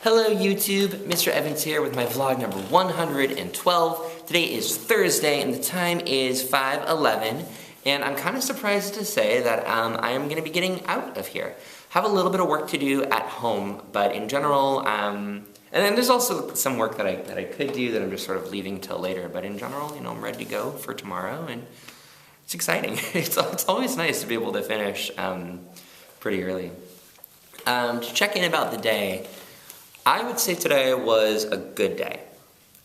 Hello YouTube, Mr. Evans here with my vlog number 112. Today is Thursday and the time is 5:11, and I'm kind of surprised to say that I am going to be getting out of here. Have a little bit of work to do at home, but in general, and then there's also some work that I could do that I'm just sort of leaving till later, but in general, I'm ready to go for tomorrow, and it's exciting. It's always nice to be able to finish pretty early. To check in about the day, I would say today was a good day.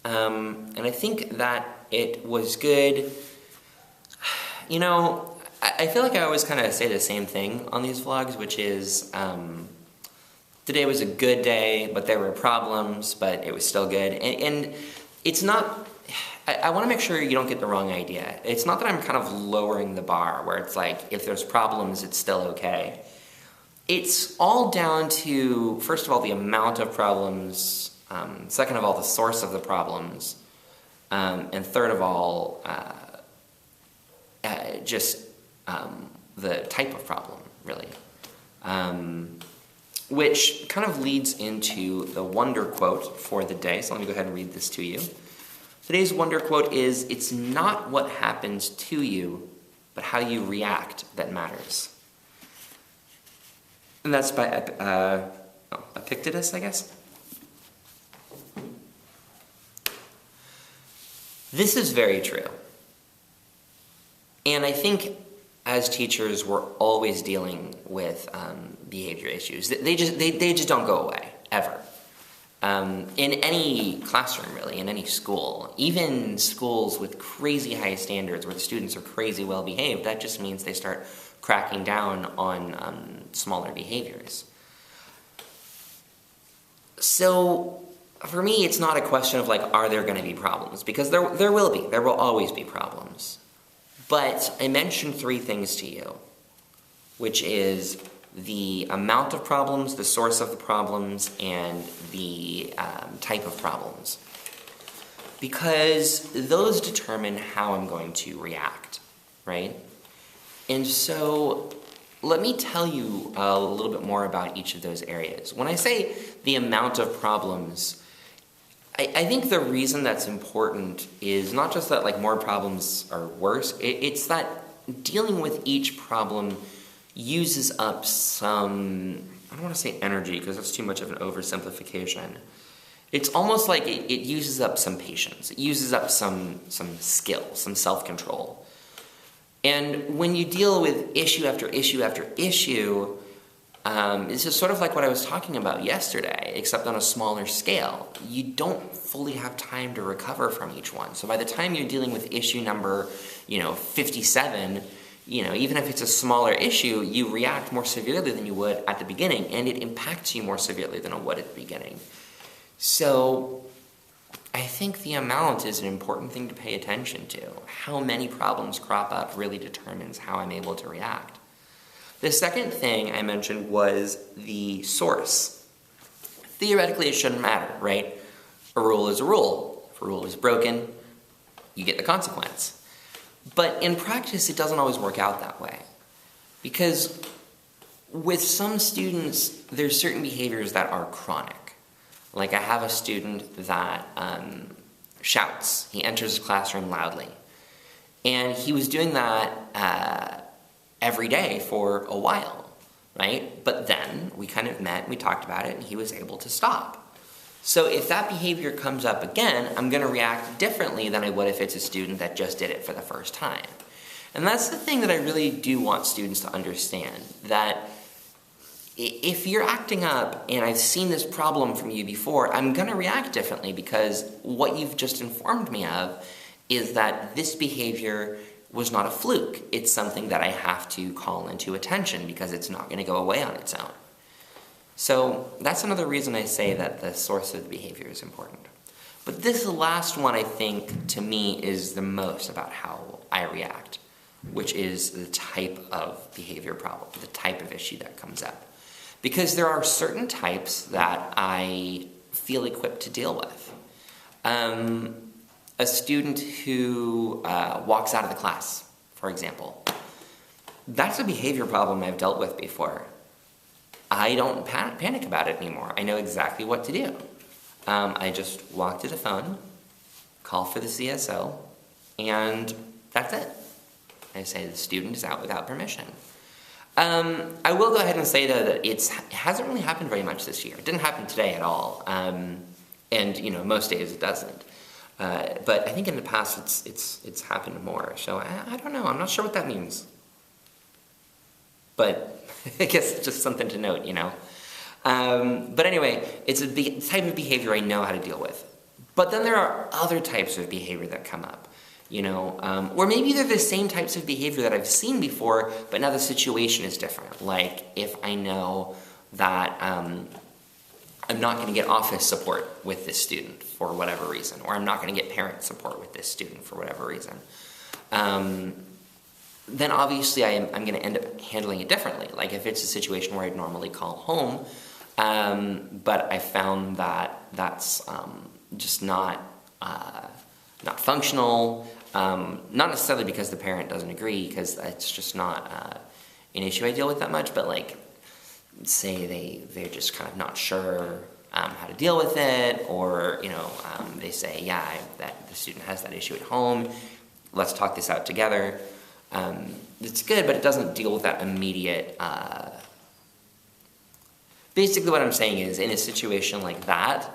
And I think that it was good. I feel like I always kind of say the same thing on these vlogs, which is today was a good day, but there were problems, but it was still good. And it's not, I want to make sure you don't get the wrong idea. It's not that I'm kind of lowering the bar, where it's like, if there's problems, it's still okay. It's all down to, first of all, the amount of problems, second of all, the source of the problems, and third of all, just the type of problem, really. Which kind of leads into the wonder quote for the day, so let me go ahead and read this to you. Today's wonder quote is, "It's not what happens to you, but how you react that matters." And that's by Epictetus, I guess. This is very true. And I think as teachers, we're always dealing with behavior issues. They just don't go away, ever. In any classroom, really, in any school, even schools with crazy high standards where the students are crazy well behaved, that just means they start cracking down on smaller behaviors. So for me, it's not a question of like, are there going to be problems? Because there will be. There will always be problems. But I mentioned three things to you, which is the amount of problems, the source of the problems, and the type of problems. Because those determine how I'm going to react, right? And so let me tell you a little bit more about each of those areas. When I say the amount of problems, I think the reason that's important is not just that like more problems are worse, it's that dealing with each problem uses up some, I don't want to say energy because that's too much of an oversimplification. It's almost like it uses up some patience. It uses up some skill, some self-control. And when you deal with issue after issue after issue, this is sort of like what I was talking about yesterday, except on a smaller scale. You don't fully have time to recover from each one. So by the time you're dealing with issue number, 57, even if it's a smaller issue, you react more severely than you would at the beginning, and it impacts you more severely than it would at the beginning. So I think the amount is an important thing to pay attention to. How many problems crop up really determines how I'm able to react. The second thing I mentioned was the source. Theoretically, it shouldn't matter, right? A rule is a rule. If a rule is broken, you get the consequence. But in practice, it doesn't always work out that way. Because with some students, there's certain behaviors that are chronic. Like I have a student that shouts. He enters the classroom loudly. And he was doing that every day for a while, right? But then we kind of met, we talked about it, and he was able to stop. So if that behavior comes up again, I'm going to react differently than I would if it's a student that just did it for the first time. And that's the thing that I really do want students to understand, that if you're acting up and I've seen this problem from you before, I'm going to react differently because what you've just informed me of is that this behavior was not a fluke. It's something that I have to call into attention because it's not going to go away on its own. So that's another reason I say that the source of the behavior is important. But this last one, I think, to me, is the most about how I react, which is the type of behavior problem, the type of issue that comes up. Because there are certain types that I feel equipped to deal with. A student who walks out of the class, for example. That's a behavior problem I've dealt with before. I don't panic about it anymore. I know exactly what to do. I just walk to the phone, call for the CSO, and that's it. I say the student is out without permission. I will go ahead and say, though, that it hasn't really happened very much this year. It didn't happen today at all, and most days it doesn't. But I think in the past it's happened more. So I don't know. I'm not sure what that means. But I guess it's just something to note, But anyway, it's a type of behavior I know how to deal with. But then there are other types of behavior that come up, or maybe they're the same types of behavior that I've seen before, but now the situation is different. Like if I know that I'm not going to get office support with this student for whatever reason, or I'm not going to get parent support with this student for whatever reason, then obviously I'm going to end up handling it differently. Like if it's a situation where I'd normally call home, but I found that that's just not functional, not necessarily because the parent doesn't agree, because it's just not an issue I deal with that much, but like say they're just kind of not sure how to deal with it, or they say, that the student has that issue at home, let's talk this out together. It's good, but it doesn't deal with that immediate. Basically what I'm saying is, in a situation like that,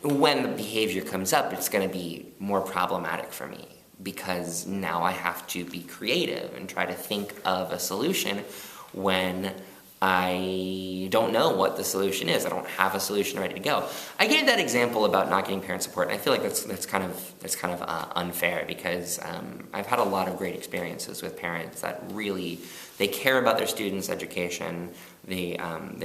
when the behavior comes up, it's going to be more problematic for me, because now I have to be creative and try to think of a solution when I don't know what the solution is. I don't have a solution ready to go. I gave that example about not getting parent support, and I feel like that's kind of unfair, because I've had a lot of great experiences with parents that really, they care about their students' education. They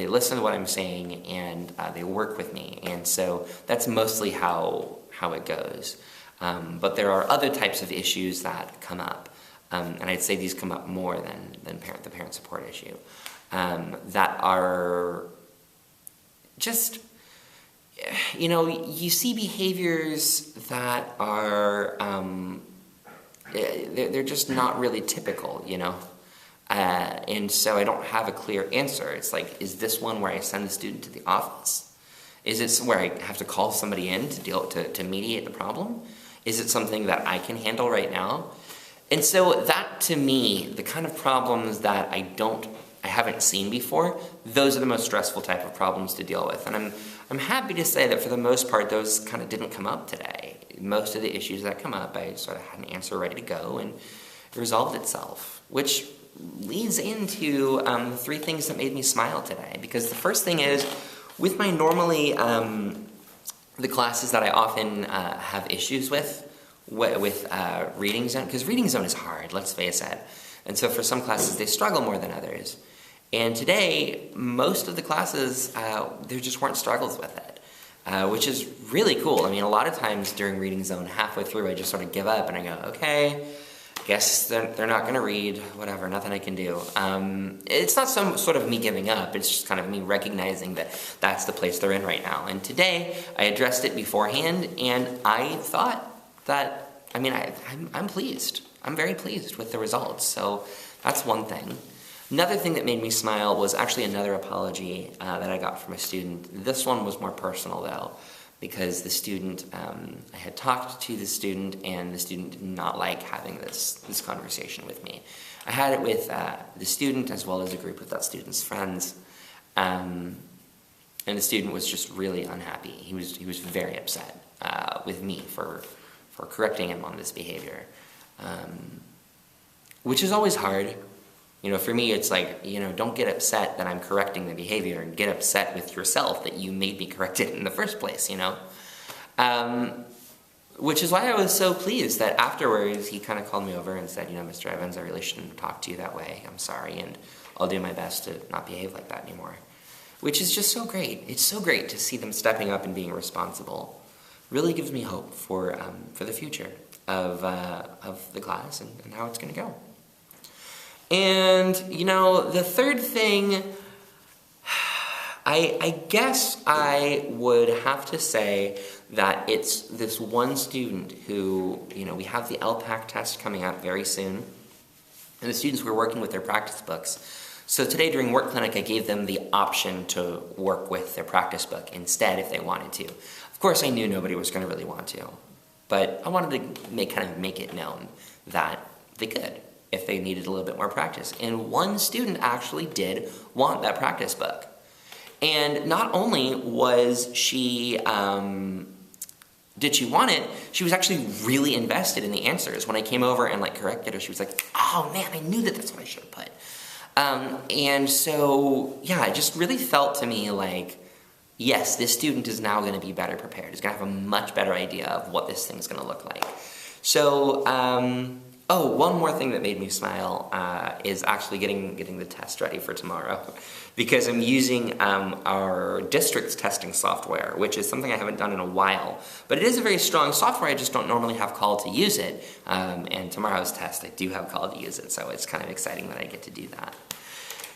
listen to what I'm saying, and they work with me, and so that's mostly how it goes. But there are other types of issues that come up, and I'd say these come up more than the parent support issue. That are just, you see behaviors that are, they're just not really typical, and so I don't have a clear answer. It's like, is this one where I send the student to the office? Is it where I have to call somebody in to mediate the problem? Is it something that I can handle right now? And so that, to me, the kind of problems that I haven't seen before, those are the most stressful type of problems to deal with. And I'm happy to say that for the most part, those kind of didn't come up today. Most of the issues that come up, I sort of had an answer ready to go, and it resolved itself, which leads into the three things that made me smile today. Because the first thing is, with my normally, the classes that I often have issues with Reading Zone, because Reading Zone is hard, let's face it. And so for some classes, they struggle more than others. And today, most of the classes, there just weren't struggles with it, which is really cool. I mean, a lot of times during Reading Zone, halfway through, I just sort of give up and I go, okay, guess they're not going to read, whatever, nothing I can do. It's not some sort of me giving up, it's just kind of me recognizing that that's the place they're in right now. And today, I addressed it beforehand, and I thought that, I'm pleased. I'm very pleased with the results, so that's one thing. Another thing that made me smile was actually another apology that I got from a student. This one was more personal, though, because the student, I had talked to the student, and the student did not like having this conversation with me. I had it with the student as well as a group of that student's friends, and the student was just really unhappy. He was very upset with me for correcting him on this behavior. Which is always hard. For me, it's like, don't get upset that I'm correcting the behavior, and get upset with yourself that you made me correct it in the first place, Which is why I was so pleased that afterwards he kind of called me over and said, Mr. Evans, I really shouldn't talk to you that way. I'm sorry, and I'll do my best to not behave like that anymore. Which is just so great. It's so great to see them stepping up and being responsible. Really gives me hope for the future of the class and how it's going to go. And, the third thing, I guess I would have to say that it's this one student who, we have the LPAC test coming out very soon, and the students were working with their practice books. So today during work clinic, I gave them the option to work with their practice book instead if they wanted to. Of course, I knew nobody was going to really want to, but I wanted to make it known that they could if they needed a little bit more practice. And one student actually did want that practice book. And not only was she, did she want it, she was actually really invested in the answers. When I came over and corrected her, she was like, oh man, I knew that's what I should have put. And so, yeah, it just really felt to me like, yes, this student is now going to be better prepared. He's going to have a much better idea of what this thing's going to look like. So, one more thing that made me smile is actually getting the test ready for tomorrow. Because I'm using our district's testing software, which is something I haven't done in a while. But it is a very strong software, I just don't normally have call to use it. And tomorrow's test, I do have call to use it, so it's kind of exciting that I get to do that.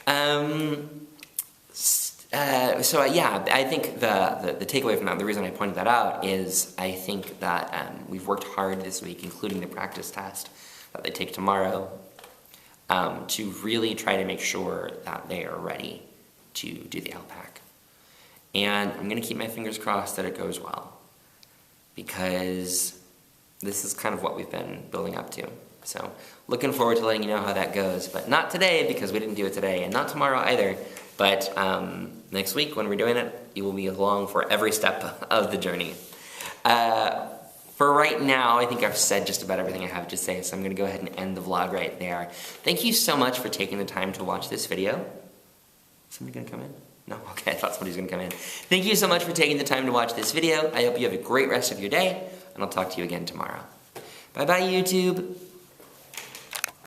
I think the takeaway from that, the reason I pointed that out is I think that we've worked hard this week, including the practice test that they take tomorrow, to really try to make sure that they are ready to do the LPAC. And I'm going to keep my fingers crossed that it goes well, because this is kind of what we've been building up to. So looking forward to letting you know how that goes, but not today because we didn't do it today, and not tomorrow either. But next week when we're doing it, you will be along for every step of the journey. For right now, I think I've said just about everything I have to say, so I'm going to go ahead and end the vlog right there. Thank you so much for taking the time to watch this video. Is somebody going to come in? No? Okay, I thought somebody was going to come in. Thank you so much for taking the time to watch this video. I hope you have a great rest of your day, and I'll talk to you again tomorrow. Bye-bye, YouTube.